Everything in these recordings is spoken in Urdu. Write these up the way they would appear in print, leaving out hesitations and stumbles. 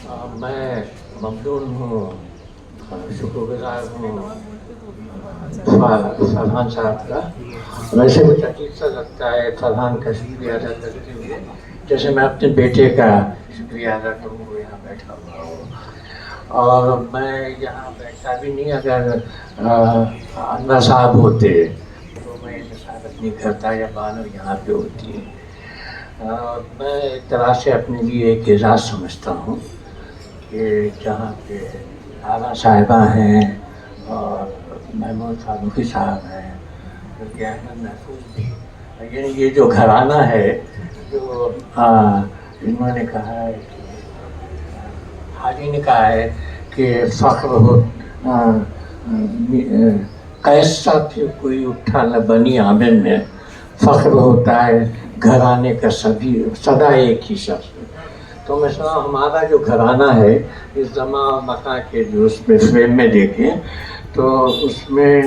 میں ممنون ہوں، شکرگزار ہوں فرحان صاحب کا۔ ویسے مجھے عجیب سا لگتا ہے فرحان کا شکریہ ادا کرتے ہوئے، جیسے میں اپنے بیٹے کا شکریہ ادا کروں وہ یہاں بیٹھا ہوا ہوں۔ اور میں یہاں بیٹھتا بھی نہیں، اگر انور صاحب ہوتے تو میں شاید نہیں کرتا، یا بانو یہاں پہ ہوتی ہے۔ میں ایک طرح سے اپنے لیے ایک اعزاز سمجھتا ہوں کہ جہاں پہ آغا صاحبہ ہیں اور محمود فاروقی صاحب ہیں، بلکہ احمد محفوظ بھی، یعنی یہ جو گھرانہ ہے، جو انہوں نے کہا ہے کہ حاجی نے کہا ہے کہ فخر ہو کیسا پھر کوئی اٹھا نہ بنی عامر میں، فخر ہوتا ہے گھرانے کا سبھی سدا ایک ہی شخص۔ تو میں سنا ہمارا جو گھرانہ ہے اس زمان اور مکان کے جو اس میں فریم میں دیکھیں تو اس میں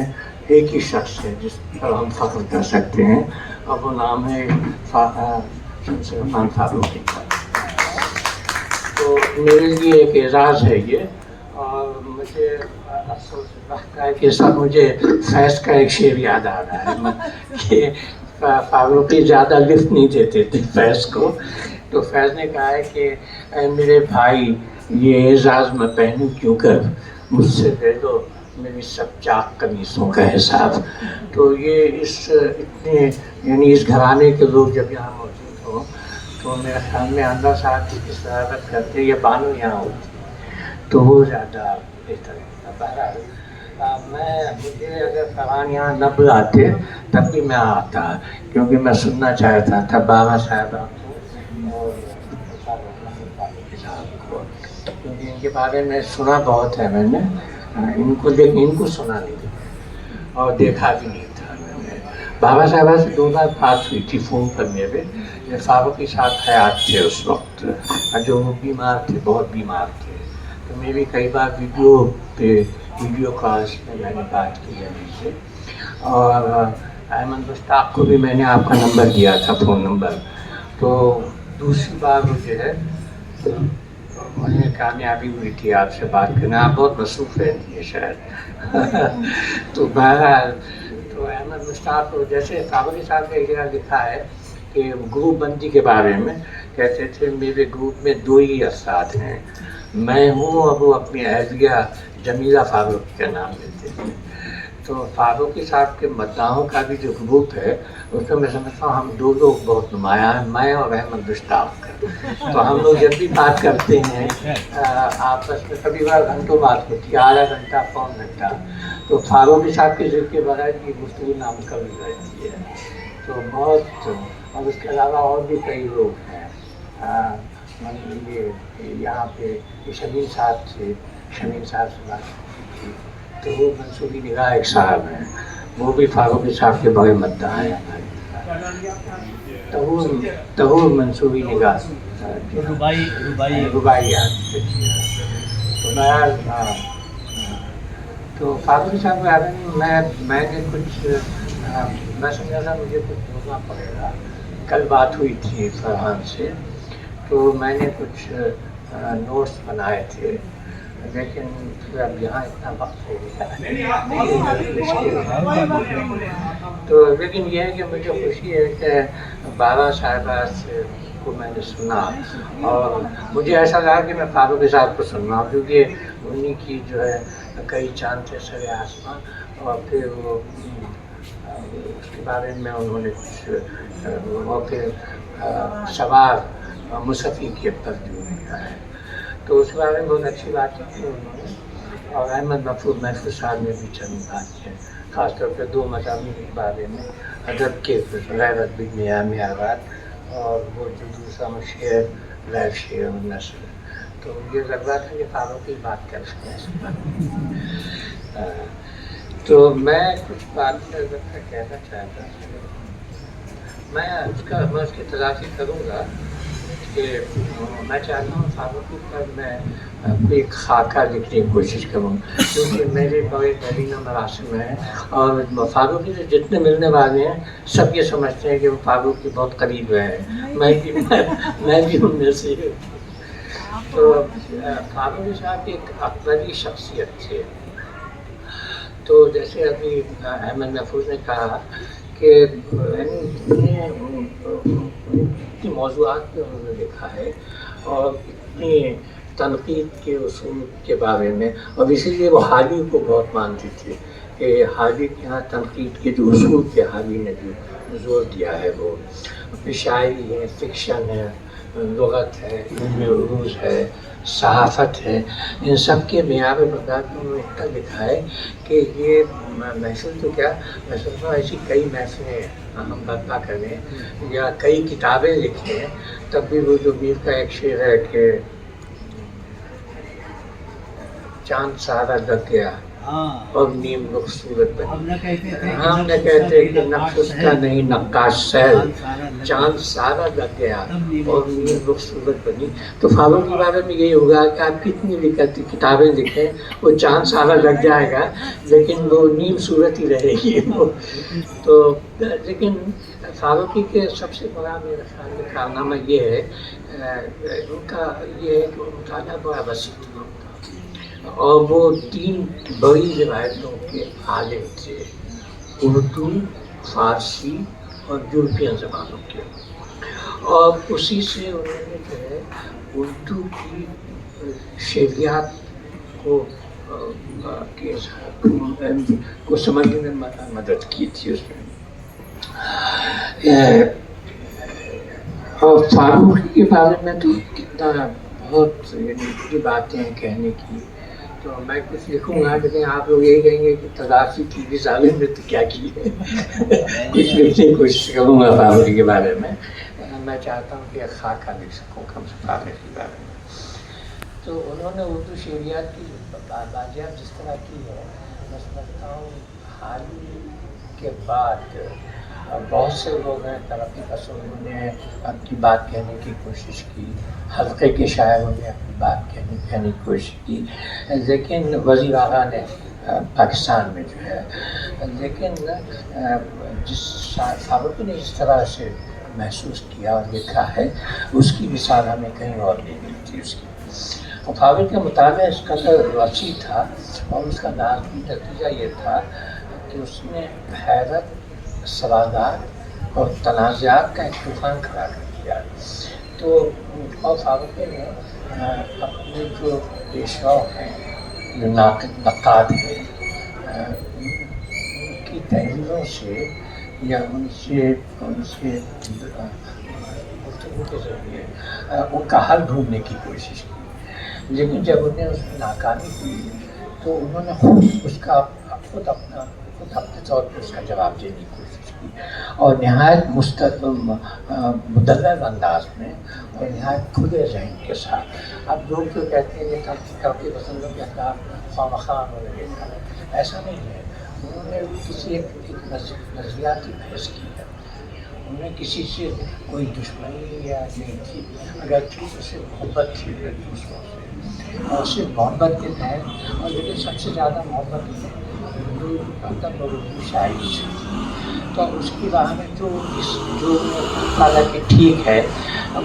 ایک ہی شخص ہے جس پر ہم فخر کر سکتے ہیں، اور وہ نام ہے شمس عرفان فاروقی کا۔ تو میرے لیے ایک اعزاز ہے یہ، اور مجھے افسوس وقت ہے کہ سب مجھے فیض کا ایک شعر یاد آ رہا ہے کہ فاروقی زیادہ لفٹ نہیں دیتے تھے فیض کو، تو فیض نے کہا ہے کہ اے میرے بھائی یہ اعزاز میں پہنوں کیوں کر، مجھ سے دے دو میری سب چاک قمیصوں کا حساب۔ تو یہ اتنے یعنی اس گھرانے کے لوگ جب یہاں موجود ہوں تو میرے خیال میں انور صاحب کی صدارت کرتے یا بانو یہاں ہوتی تو وہ زیادہ بہتر ہوتا۔ بہرحال مجھے اگر فرحان یہاں نہ بلاتے تب بھی میں آتا، کیونکہ میں سننا چاہتا تھا بابا صاحبہ کو اور صاحب کو، کیونکہ ان کے بارے میں سنا بہت ہے میں نے ان کو، لیکن ان کو سنا نہیں اور دیکھا بھی نہیں تھا میں نے۔ بابا صاحبہ سے 2 بار بات ہوئی تھی فون پر میرے، فاروقی صاحب حیات تھے اس وقت، جو وہ بیمار تھے، بہت بیمار تھے، تو میری کئی بار ویڈیو کالز میں میں نے بات کی ہے ان سے۔ اور احمد مشتاق کو بھی میں نے آپ کا نمبر دیا تھا، فون نمبر۔ تو دوسری بار وہ جو ہے انہیں کامیابی ہوئی تھی آپ سے بات کرنا، آپ بہت مصروف رہتی ہے شاید۔ تو بہرحال تو احمد مشتاق کو جیسے فاروقی صاحب کا اجرا لکھا ہے کہ گروپ بندی کے بارے میں کہتے تھے میرے گروپ میں 2 ہی افراد ہیں، میں ہوں اور وہ اپنی اہلیہ جمیلہ فاروقی کا نام لیتے ہیں۔ تو فاروقی صاحب کے مداحوں کا بھی جو گروپ ہے اس میں سمجھتا ہوں ہم 2 لوگ بہت نمایاں ہیں، میں اور احمد مشتاق کا۔ تو ہم لوگ جب بھی بات کرتے ہیں آپس میں کبھی بار گھنٹوں بات ہوتی ہے، آدھا گھنٹہ پون گھنٹہ، تو فاروقی صاحب کے ذکر کے بغیر کی گفتگو نامکمل رہتی ہے۔ تو بہت، اور اس کے علاوہ اور بھی کئی لوگ ہیں، یہ یہاں پہ شمیم صاحب تھے، شمیم صاحب سے بات کی، تو وہ منصوبی نگاہ ایک صاحب ہیں، وہ بھی فاروقی صاحب کے بڑے مداح ہیں ہمارے۔ تہور منصوبی نگاہ رباعیات، تو تو فاروقی صاحب کے بارے میں نے کچھ میں سمجھا تھا مجھے کچھ بولنا پڑے گا۔ کل بات ہوئی تھی فرحان سے تو میں نے کچھ نوٹس بنائے تھے، لیکن پھر اب یہاں اتنا وقت ہو گیا تو، لیکن یہ ہے کہ مجھے خوشی ہے کہ بابا صاحبہ کو میں نے سنا، اور مجھے ایسا لگا کہ میں فاروقی صاحب کو سننا ہوں، کیونکہ انہیں کی جو ہے کئی چاند تھے سر آسمان، اور پھر وہ اس کے بارے میں انہوں نے کچھ اور پھر سوار مصفی کے پر جو لکھا ہے تو اس کے بارے میں بہت اچھی بات کی انہوں نے۔ اور احمد محفوظ صاحب نے بھی چند بات کی، خاص طور پہ 2 مضامین کے بارے میں، ادب کے غیر ادبی معیارات اور وہ جو دوسرا شعر غیر شعر و نثر، تو مجھے لگ رہا تھا کہ فاروقی بات کر سکتے ہیں اس پر۔ تو میں کچھ بات کہنا چاہتا ہوں، میں اس کی تلافی کروں گا کہ میں چاہتا ہوں فاروقی پر میں ایک خاکہ لکھنے کی کوشش کروں، کیونکہ میرے بڑے نبینہ مراسم ہیں، اور فاروقی سے جتنے ملنے والے ہیں سب یہ سمجھتے ہیں کہ وہ فاروقی بہت قریب ہیں، میں بھی ان میں سے تو فاروقی صاحب ایک اکبری شخصیت تھے. تو جیسے ابھی احمد محفوظ نے کہا کہ اتنی موضوعات پہ انہوں نے لکھا ہے اور اتنی تنقید کے اصول کے بارے میں، اور اسی لیے وہ حالی کو بہت مانتے تھے کہ حالی کے یہاں تنقید کے جو اصول کے حالی نے جو زور دیا ہے وہ اپنی شاعری ہے، فکشن ہے، لغت ہے، علم عروض ہے، صحافت ہے، ان سب کے معیار برداشت میں انہوں نے اتنا لکھا ہے کہ یہ محفل تو کیا، میں سمجھتا ہوں ایسی کئی محفلیں ہم برپا کریں یا کئی کتابیں لکھیں تب بھی وہ جو میر کا ایک شعر ہے کہ چاند سارا لگ گیا اور نیم رخ صورت بنی، ہم نہ کہتے کہ نقش اس کا نہیں نقاش سہل، چاند سارا لگ گیا اور نیم رخ صورت بنی. تو فاروق کے بارے میں یہی ہوگا کہ آپ کتنی کتابیں لکھیں وہ چاند سارا لگ جائے گا لیکن وہ نیم صورت ہی رہے گی وہ. تو لیکن فاروقی کے سب سے بڑا میرے خیال میں کارنامہ یہ ہے، ان کا یہ ہے کہ مطالعہ بڑا وسیع تھا اور وہ 3 بڑی روایتوں کے عالم تھے، اردو، فارسی اور یورپین زبانوں کے. اور اسی سے انہوں نے جو ہے اردو کی شعریات کو سمجھنے میں مدد کی تھی اس میں. اور فاروقی کے بارے میں تو کتنا بہت اتنی باتیں ہیں کہنے کی، تو میں کچھ لکھوں گا لیکن آپ لوگ یہی کہیں گے کہ تدافی کی بھی ظالم نے تو کیا کی ہے. کچھ لکھنے کی کوشش کروں گا فاروقی کے بارے میں. میں چاہتا ہوں کہ خاکہ لکھ سکوں کم سے فاروقی کے بارے میں. تو انہوں نے اردو شعریات کی بازیاب جس طرح کی ہے، میں سمجھتا ہوں حالی کے بعد بہت سے لوگ ہیں ترقی پسند، انہوں نے اپنی بات کہنے کی کوشش کی، حلقے کے شاعروں نے اپنی بات کہنے کی کوشش کی، لیکن وزیر اعلیٰ نے پاکستان میں جو ہے، لیکن جس فاروقی نے جس طرح سے محسوس کیا اور لکھا ہے اس کی مثال ہمیں کہیں اور نہیں ملتی اس کی. اور فاروقی کا مطالعہ اس قدر وسیع تھا اور اس کا لازمی نتیجہ یہ تھا کہ اس نے حیرت، سوالات اور تنازعات کا ایک طوفان کھڑا کر دیا. تو اور فاروقی نے اپنے جو پیشوا ہیں، جو نقاد ہیں، ان کی تحریروں سے یا ان سے گفتگو کے ذریعے ان کا حل ڈھونڈنے کی کوشش کی. لیکن جب انہیں اس میں ناکامی ہوئی تو انہوں نے خود اپنے طور پر اس کا جواب دینے کی کوشش کی اور نہایت مدلل انداز میں اور نہایت کھلے ذہن کے ساتھ. اب لوگ جو کہتے ہیں کہ ترقی پسندوں کے خلاف خواہ انہوں نے لکھا ہے، ایسا نہیں ہے. انہوں نے کسی ایک نظریاتی بحث کی ہے، انہوں نے کسی سے کوئی دشمنی یا نہیں تھی، اگر تھی تو صرف محبت تھی دوسروں سے، اور صرف محبت کے تحت. اور لیکن سب سے زیادہ محبت اردو ادب اور اردو شاعری سے تھی. تو اس کی راہ میں جو حالانکہ ٹھیک ہے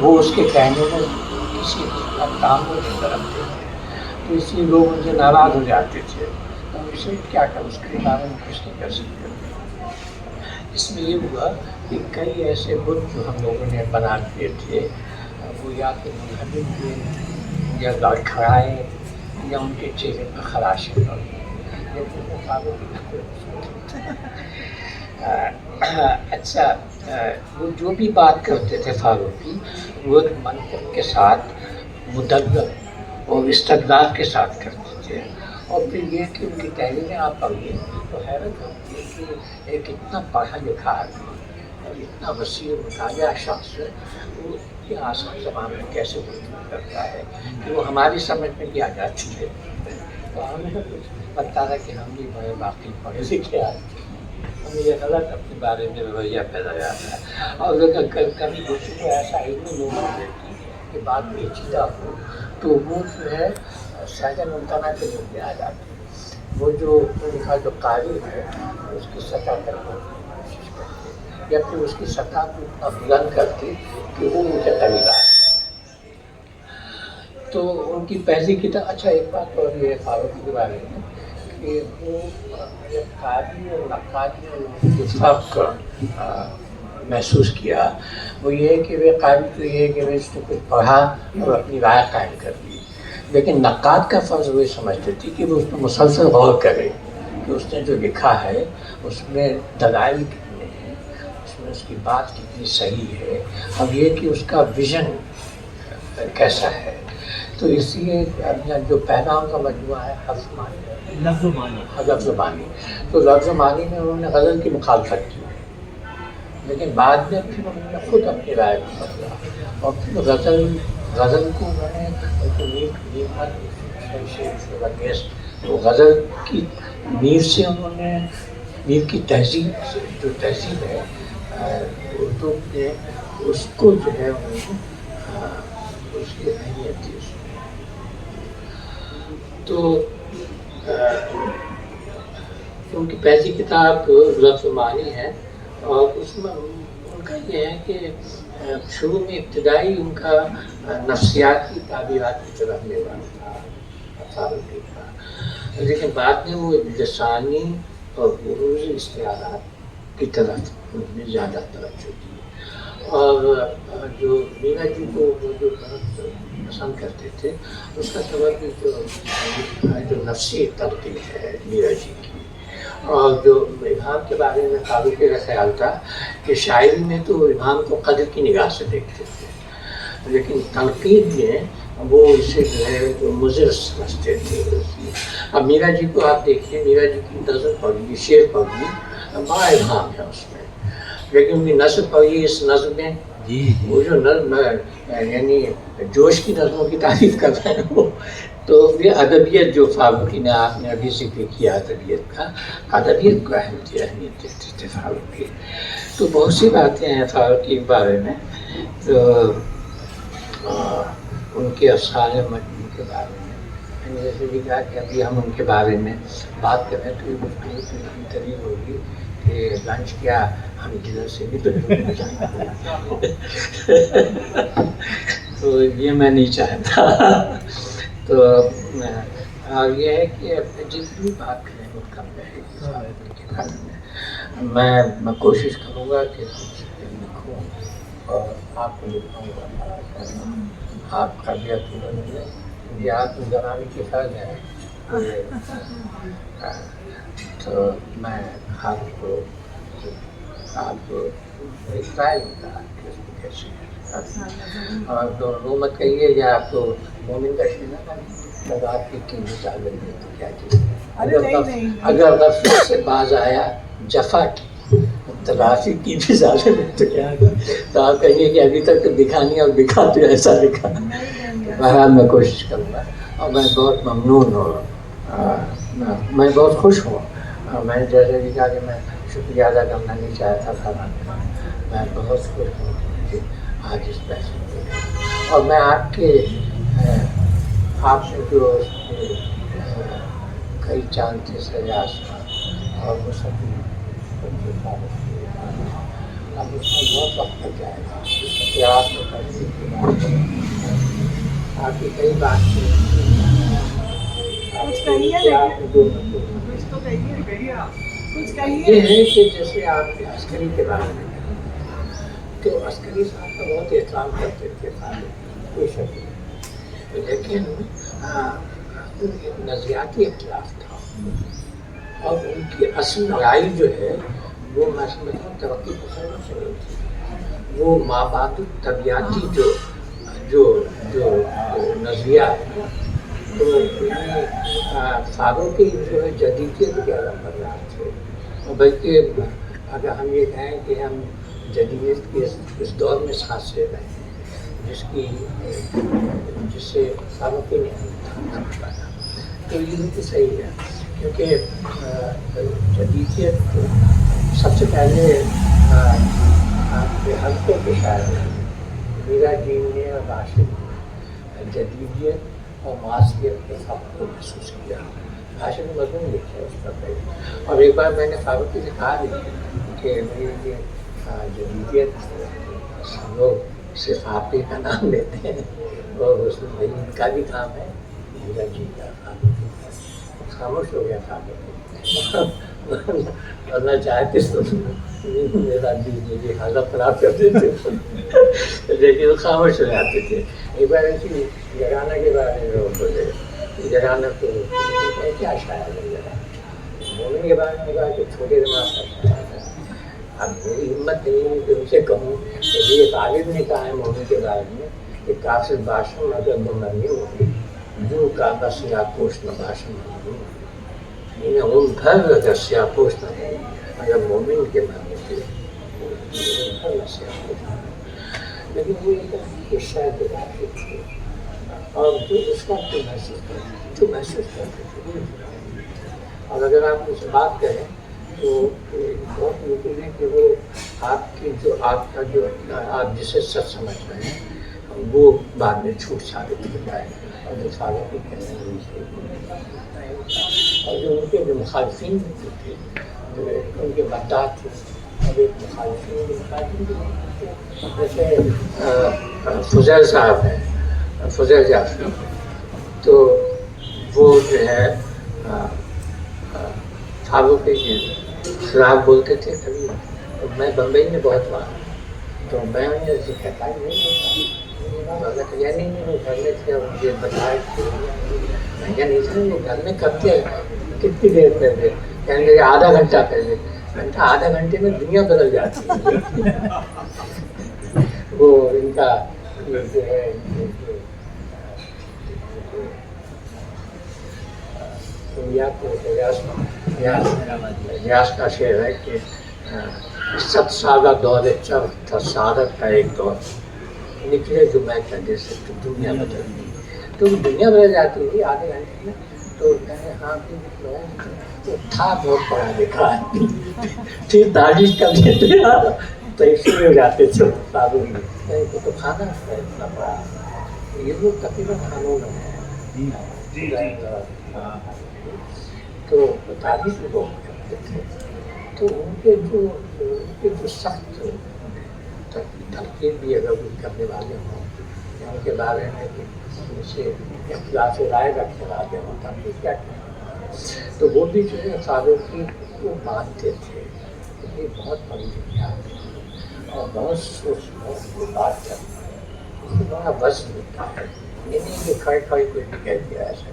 وہ اس کے کہنے میں کسی تعامل نہیں کرتے تھے، تو اس لیے لوگ ان سے ناراض ہو جاتے تھے. تو اسے کیا کر اس کے بارے میں کچھ نہیں کر سکتے. اس میں یہ ہوا کہ کئی ایسے بت جو ہم لوگوں نے بنا دیے تھے وہ یا تو منہدم ہوئے یا لڑکھڑائے یا ان کے چہرے پر خراشیں پڑ گئی. اچھا، وہ جو بھی بات کرتے تھے فاروقی وہ منطق کے ساتھ، مدلل اور استدلال کے ساتھ کرتے تھے. اور پھر یہ کہ ان کی تحریریں آپ پڑھیے تو حیرت ہوتی ہے کہ ایک اتنا پڑھا لکھا آدمی اور اتنا وسیع مطالعہ شخص وہ اتنی آسان زبان میں کیسے گفتگو کرتا ہے کہ وہ ہماری سمجھ میں بھی آ جاتی ہے. تو ہمیں کچھ لگتا تھا کہ ہم بھی بڑے باقی پڑھے لکھے آدمی، ہمیں یہ غلط اپنے بارے میں رویہ پیدا جاتا ہے. اور کبھی گفتگو ایسا علمی لوگوں سے کہ بات پیچیدہ ہو تو وہ جو ہے سہجن ممتنع کے ذریعے آ جاتے ہیں. وہ جو ان کا جو قاری ہے اس کی سطح تک پہنچنے کی کوشش کرتے یا پھر اس کی سطح کو اتنا بلند کرتے کہ وہ مجھے قریب آ. تو ان کی پہلی کتاب، اچھا ایک بات اور یہ فاروقی کے بارے میں کہ وہ قاری اور نقاد نے جو فرق محسوس کیا وہ یہ ہے کہ وہ قاری تو یہ ہے کہ وہ اس نے کچھ پڑھا اور اپنی رائے قائم کر دی، لیکن نقاد کا فرض وہ سمجھتے تھے کہ وہ اس پر مسلسل غور کرے کہ اس نے جو لکھا ہے اس میں دلائل کتنے ہیں، اس میں اس کی بات کتنی صحیح ہے، اور یہ کہ اس کا ویژن کیسا ہے۔ تو اس لیے جو پہلا ان کا مجموعہ ہے لفظ و معنی، تو لفظ و معنی میں انہوں نے غزل کی مخالفت کی، لیکن بعد میں پھر انہوں نے خود اپنی رائے کو بدلا، اور پھر غزل کو انہوں نے تو غزل کی میر سے انہوں نے میر کی تہذیب سے، جو تہذیب ہے اردو میں، اس کو جو ہے انہوں نے اس کی اہمیت تھی۔ تو ان کی پہلی کتاب لفظ و معنی ہے، اور اس میں ان کا یہ ہے کہ شروع میں ابتدائی ان کا نفسیاتی تعبیرات کی طرف میوہ تھا، لیکن بعد میں وہ لسانی اور عروضی اشتہارات کی طرف انہوں نے زیادہ توجہ دی، اور جو میرا جی کو وہ جو بہت پسند کرتے تھے اس کا سبب جو نفسی ترقی ہے میرا جی کی، اور جو ابہام کے بارے میں فاروقی کا خیال تھا کہ شاعری میں تو ابہام کو قدر کی نگاہ سے دیکھتے تھے، لیکن تنقید میں وہ اسے جو ہے مضر سمجھتے تھے۔ اب میرا جی کو آپ دیکھیں، میرا جی کی نظم پڑھیے، شعر پڑھیے، بڑا ابہام ہے اس میں، لیکن ان کی نظم پڑھیے، اس نظم میں وہ جو نظم یعنی جوش کی نظموں کی تعریف کر رہے ہیں وہ، تو یہ ادبیت جو فاروقی نے آپ نے ابھی ذکر کیا ادبیت کا، ادبیت کو اہمیت دیتے تھے فاروقی۔ تو بہت سی باتیں ہیں فاروقی کے بارے میں، تو ان کے افسانے مجموع کے بارے میں میں نے جیسے بھی کہا کہ ابھی ہم ان کے بارے میں بات کریں تو یہ گفتگو اتنی طویل ہوگی کہ لنچ کیا ہم ڈنر سے بھی تو یہ میں نہیں چاہتا۔ تو اور یہ ہے کہ جتنی بات کریں وہ کم رہے گی۔ میں کوشش کروں گا کہ کچھ لکھوں اور آپ کو لکھاؤں گا، آپ کا بھی یہ آپ کو زبانی کی فرض ہے، تو میں آپ کو ایک رائے ہوتا ہے کیسے، اور وہ مت کہیے یا آپ کو مومن کا شینا جب آپ کی مثال لگی تو کیا چیز، اگر غفلت سے باز آیا جفا کی تلافی کی بھی ظالم ہے تو کیا، تو آپ کہیں گے کہ ابھی تک تو دکھا نہیں اور دکھا تو ایسا دکھا۔ بہرحال میں کوشش کروں گا، اور میں بہت ممنون ہوں، میں بہت خوش ہوں، میں جیسے بھی کہا کہ میں شکریہ ادا کرنا نہیں چاہتا تھا، میں بہت خوش ہوں کہ آج اس پیسے میں، اور میں آپ سے جو کئی چاند تھے سرے آسمان اور وہ سب اب اس میں بہت وقت لگ جائے گا کہ آپ کو کرنے کی بات آپ کی کئی بات یہ ہے کہ جیسے آپ کے عسکری کے بارے میں تو عسکری صاحب کا بہت احترام کرتے تھے، کوئی شک نہیں، لیکن نظریاتی اختلاف تھا، اور ان کی اصل لڑائی جو ہے وہ میں سمجھتا ہوں ترقی پسند سے نہیں تھی، وہ مابعد الطبیعتی جو نظریہ ہے، تو فاروقی جو ہے جدیدیت کے علمبردار تھے، بلکہ اگر ہم یہ کہیں کہ ہم جدیدیت کے اس دور میں سانس لے رہے ہیں جس سے فاروقی نے ہمیں بتایا، تو یہ بھی صحیح ہے، کیونکہ جدیدیت سب سے پہلے آپ کے حلقوں کے شاعر میرا جی نے اور راشد نے جدیدیت اور معاشیت کے فرق کو محسوس کیا، راشد نے مضمون لکھا اس پر پہلے، اور ایک بار میں نے فاروقی سے کہا بھی کہ میری یہ جدیدیت ہم لوگ صرف آپ ہی کا نام لیتے ہیں اور اس میں بھائی ان کا بھی کام ہے میرا جی کا کام ہے. خاموش ہو گیا تھا ورنہ چاہتے تو میرا جی مجھے حالت خراب کر دیتے لیکن وہ خاموش ہو جاتے تھے. ایک بار ایسی جگانا کے بارے میں وہ بولے جگانا تو کیا شاعر ہے مومن کے بارے میں کہا کہ چھوٹے دماغ کا شاعر ہے. اب میری ہمت نہیں ہے کہ ان سے کہوں کہ یہ طالب نے کہا ہے مومن کے بارے میں کہ کافر باشم اگر مرنی ہوگی جو کعبہ سیاہ پوش نہ باشم انہیں ان بھر اگر سیاہ پوش نہ ہو اگر مومن کے معنی تھے بھر نہ سیاہ پوش نہ ہو. لیکن وہ ایک شاید تھے اور جو اس کا جو محسوس کرتے تھے. اور اگر آپ اس سے بات کریں تو بہت ممکن ہے کہ وہ آپ کی جو آپ کا جو آپ جسے سچ سمجھ رہے ہیں وہ بعد میں جھوٹ ثابت ہو جائے اور جو ثابت بھی کہنے لگے. اور جو ان کے جو مخالفین جو تھے جو ان کے بدعات تھے اور ایک مخالفین جیسے فضیل صاحب ہیں فضیل جعفری تو وہ جو ہے فاروق کے خلاف بولتے تھے کبھی. میں بمبئی میں بہت وہاں تو میں انہیں کہتا ہی نہیں گھر میں تھے اور مجھے بتایا میں کیا نہیں تھا وہ گھر میں کب تھے کتنی دیر پہلے کہنے لگے آدھا گھنٹہ پہلے. میں نے کہا آدھا گھنٹے میں دنیا بدل جاتی ہے. وہ ان کا جو ہے ریاض کا شعر ہے کہ 7 سالہ دور چرخ تھا سعادت کا ایک دور نکلے جو میں کہنے سے تو دنیا بدل گئی. تو دنیا بدل جاتی تھی آدھے گھنٹے میں. تو کہنے ہاں تو تھا بہت پڑھا لکھا پھر تعریف کر دیتے تو ایسے ہو جاتے تھے صابن میں تو کھانا ہے اتنا بڑا یہ لوگ تقریباً قانون ہے تو تعریف بھی بہت کرتے تھے. تو ان کے جو سخت تنقید بھی اگر کوئی کرنے والے ہوں ان کے بارے میں ان سے اختلاف رائے رکھنے والے ہوں تنقید کیا کہیں تو وہ بھی جو ہے صادقی کو مانتے تھے. یہ بہت بڑی دنیا ہے اور بہت سوچ بہت بات کرنا ہے بڑا وزن ہوتا ہے. یہ نہیں کہ کھڑے کھڑے کوئی بھی کہہ دیا ایسا.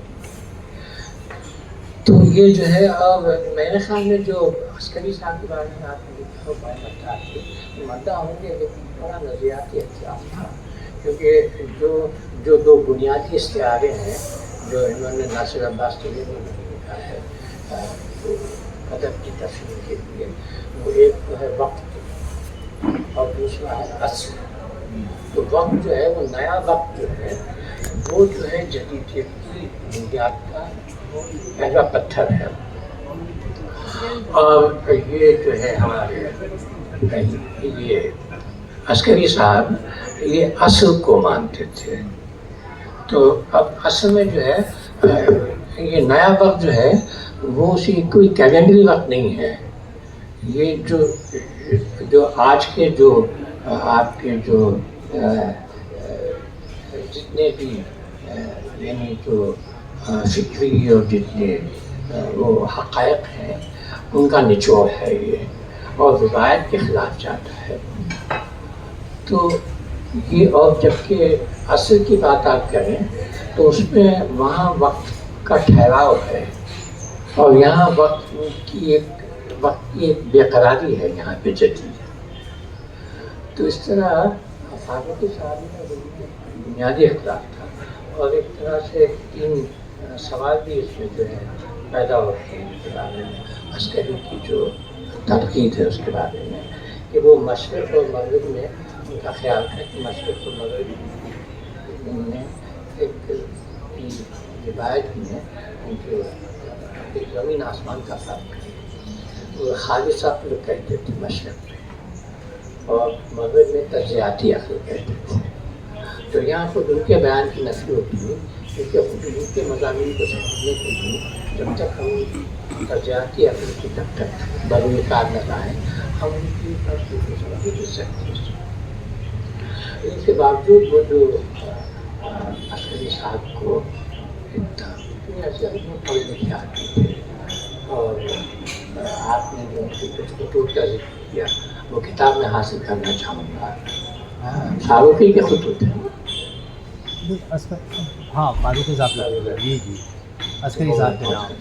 تو یہ جو ہے اور میرے خیال میں جو عسکری صاحب کے بارے میں آپ نے لکھا بڑا مدعا تھے مدعا ہوں گے لیکن بڑا نظریاتی اختلاف تھا کیونکہ جو 2 بنیادی استعارے ہیں جو انہوں نے ناصر عباس کے لیے لکھا ہے ادب کی تفہیم کے لیے وہ ایک تو ہے وقت اور دوسرا ہے اصل. تو وقت جو ہے وہ نیا وقت جو ہے وہ جو ہے جدیدیت کی بنیاد کا پہلا پتھر ہے. اور یہ جو ہے ہمارے یہ عسکری صاحب یہ اصل کو مانتے تھے. تو اب اصل میں جو ہے یہ نیا وقت جو ہے وہ اسی کوئی کیلنڈری وقت نہیں ہے. یہ جو آج کے جو آپ کے جو جتنے بھی یعنی جو فکری اور جتنے وہ حقائق ہیں ان کا نچوڑ ہے یہ اور روایت کے خلاف جاتا ہے. تو یہ اور جبکہ اصل کی بات آپ کریں تو اس میں وہاں وقت کا ٹھہراؤ ہے اور یہاں وقت کی ایک بے قراری ہے یہاں پہ جدید. تو اس طرح فاروق صاحب میں بنیادی اختلاف تھا اور ایک طرح سے 3 سوال بھی اس میں جو ہے پیدا ہوتے ہیں اس کے بارے میں عسکری کی جو تنقید ہے اس کے بارے میں کہ وہ مشرق اور مغرب میں ان کا خیال تھا کہ مشرق اور مغرب میں ایک روایت میں جو ایک زمین آسمان کا فرق ہے. وہ خالص عقل کہتے تھے مشرق میں اور مغرب میں تجزیاتی عقل کہتے تھے. تو یہاں خود ان کے بیان کی نفی ہوتی ہے کیونکہ خود ان کے مضامین کو سمجھنے کے لیے جب تک ہم تجزیاتی عقل کی جب تک بروئے کار نہ لائیں ہم ان کی تفصیل کو سمجھ نہیں سکتے. اس کے باوجود وہ جو عسکری صاحب کو اتنا پڑھنے کے عادی تھے، اور آپ نے جو ان کی کچھ خطوط کا ذکر کیا وہ کتاب میں حاصل کرنا چاہوں گا. فاروقی کے خطوط ہیں. ہاں فاروقی صاحب. جی جی عسکری صاحب کے نام.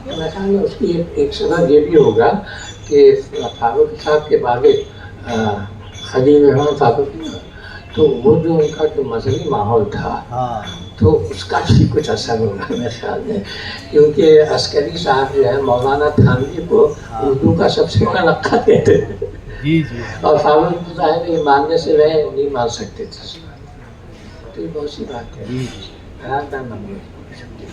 میرے خیال میں اس کی ایک سبب یہ بھی ہوگا کہ فاروقی صاحب کے والد خلیل رحمان فاروقی، تو وہ جو ان کا جو مذہبی ماحول تھا تو اس کا بھی کچھ اثر ہوگا میرے خیال میں، کیونکہ عسکری صاحب جو ہے مولانا تھانوی کو اردو کا سب سے بڑا لقب دیتے تھے. جی جی. اور فاروقی صاحب یہ ماننے سے وہ نہیں مان سکتے تھے. تو یہ بہت سی بات ہے. جی جی. شکریہ.